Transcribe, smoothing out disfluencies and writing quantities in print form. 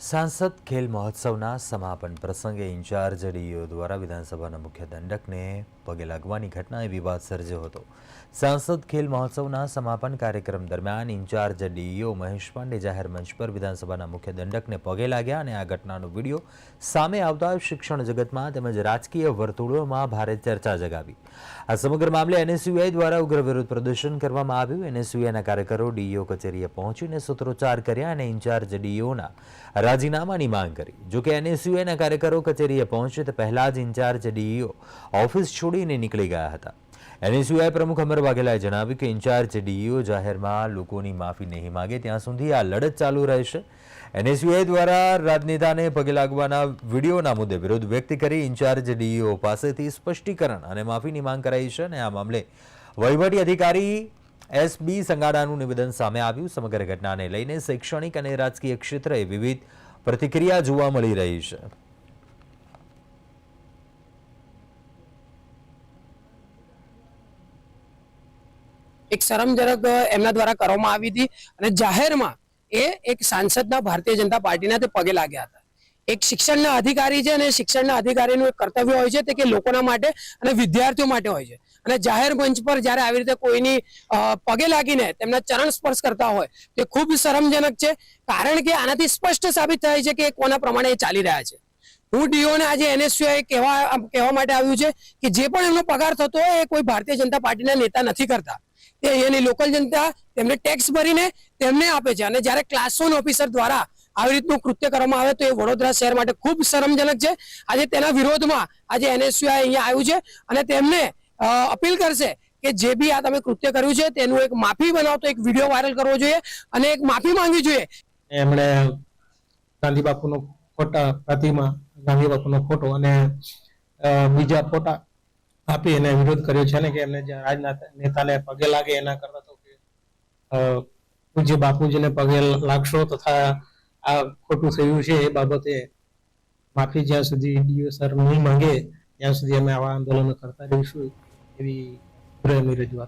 सांसद खेल महोत्सवના સમાપન પ્રસંગે ઇન્ચાર્જ ડીઈઓ દ્વારા વિધાનસભાના મુખ્ય દંડકને પગે લાગવાની ઘટનાએ વિવાદ સર્જ્યો હતો। सांसद खेल મહોત્સવના સમાપન કાર્યક્રમ દરમિયાન ઇન્ચાર્જ ડીઈઓ મહેશ પાંડે જાહેર મંચ પર વિધાનસભાના મુખ્ય દંડકને પગે લાગ્યા અને આ ઘટનાનો વિડીયો સામે આવતા શિક્ષણ જગતમાં તેમજ રાજકીય વર્તુળોમાં ભારે ચર્ચા જગાવી। આ સમગ્ર મામલે એનએસયુઆઈ દ્વારા ઉગ્ર વિરોધ પ્રદર્શન કરવામાં આવ્યું। એનએસયુઆઈના કાર્યકરો ડીઈઓ કચેરીએ પહોંચીને સૂત્રોચ્ચાર કર્યા અને ઇન્ચાર્જ ડીઈઓના રાજીનામાની માંગ કરી। જો કે એનએસયુઆઈના કાર્યકરો કચેરીએ પહોંચે તે પહેલા જ ઇન્ચાર્જ ડીઈઓ ઓફિસ છોડીને નીકળી ગયા હતા। એનએસયુઆઈ પ્રમુખ અમર વાઘેલાએ જણાવ્યું કે ઇન્ચાર્જ ડીઈઓ જાહેરમાં લોકોની માફી નહીં માગે ત્યાં સુધી આ લડત ચાલુ રહેશે। એનએસયુઆઈ દ્વારા રાજનેતાને પગે લાગવાના વિડીયોના મુદ્દે વિરોધ વ્યક્ત કરી ઇન્ચાર્જ ડીઈઓ પાસેથી સ્પષ્ટીકરણ અને માફીની માંગ કરાઈ છે અને આ મામલે વહીવટી અધિકારી એસબી સંગાડાનું નિવેદન સામે આવ્યું। સમગ્ર ઘટનાને લઈને શૈક્ષણિક અને રાજકીય ક્ષેત્રે વિવિધ પ્રતિક્રિયા જોવા મળી રહી છે। એક શરમજનક એમના દ્વારા કરવામાં આવી હતી અને જાહેરમાં એક સાંસદના ભારતીય જનતા પાર્ટીના તે પગે લાગ્યા હતા। એક શિક્ષણના અધિકારી છે અને શિક્ષણના અધિકારીનું એક કર્તવ્ય હોય છે તે કે લોકોના માટે અને વિદ્યાર્થીઓ માટે હોય છે અને જાહેર મંચ પર જ્યારે આવી રીતે કોઈની પગે લાગીને તેમના ચરણ સ્પર્શ કરતા હોય તે ખૂબ શરમજનક છે, કારણ કે આનાથી સ્પષ્ટ સાબિત થાય છે કે કોના પ્રમાણે એ ચાલી રહ્યા છે। હું ડીઓને આજે એનએસયુઆઈ કહેવા માટે આવ્યું છે કે જે પણ એમનો પગાર થતો હોય એ કોઈ ભારતીય જનતા પાર્ટીના નેતા નથી કરતા, તે અહીંયાની લોકલ જનતા તેમને ટેક્સ ભરીને તેમને આપે છે અને જ્યારે ક્લાસ 1 ઓફિસર દ્વારા આવી રીતનું કૃત્ય કરવામાં આવે તો એ વડોદરા શહેર માટે ખૂબ શરમજનક છે। આજે તેના વિરોધમાં આજે એનએસયુઆઈ અહીંયા આવ્યું છે અને તેમને અપીલ કરશે કે જે બી આ તમે કૃત્ય કર્યું છે તેનું એક માફી બનાવતો એક વિડીયો વાયરલ કરવો જોઈએ અને એક માફી માંગવી જોઈએ। એમણે ગાંધી બાપુનો ફોટા પ્રતિમા, ગાંધી બાપુનો ફોટો અને બીજા ફોટા આપી એને વિરોધ કર્યો છે ને કે એમને જે રાજનેતાને પગે લાગે એના કરતા તો કે પૂજ્ય બાપુજીને પગે લાગશો તથા આ ખોટું થયું છે એ બાબતે માફી જ્યાં સુધી ડીઓ સર નહીં માંગે ત્યાં સુધી અમે આવા આંદોલનો કરતા રહીશું એવી એમની રજૂઆત।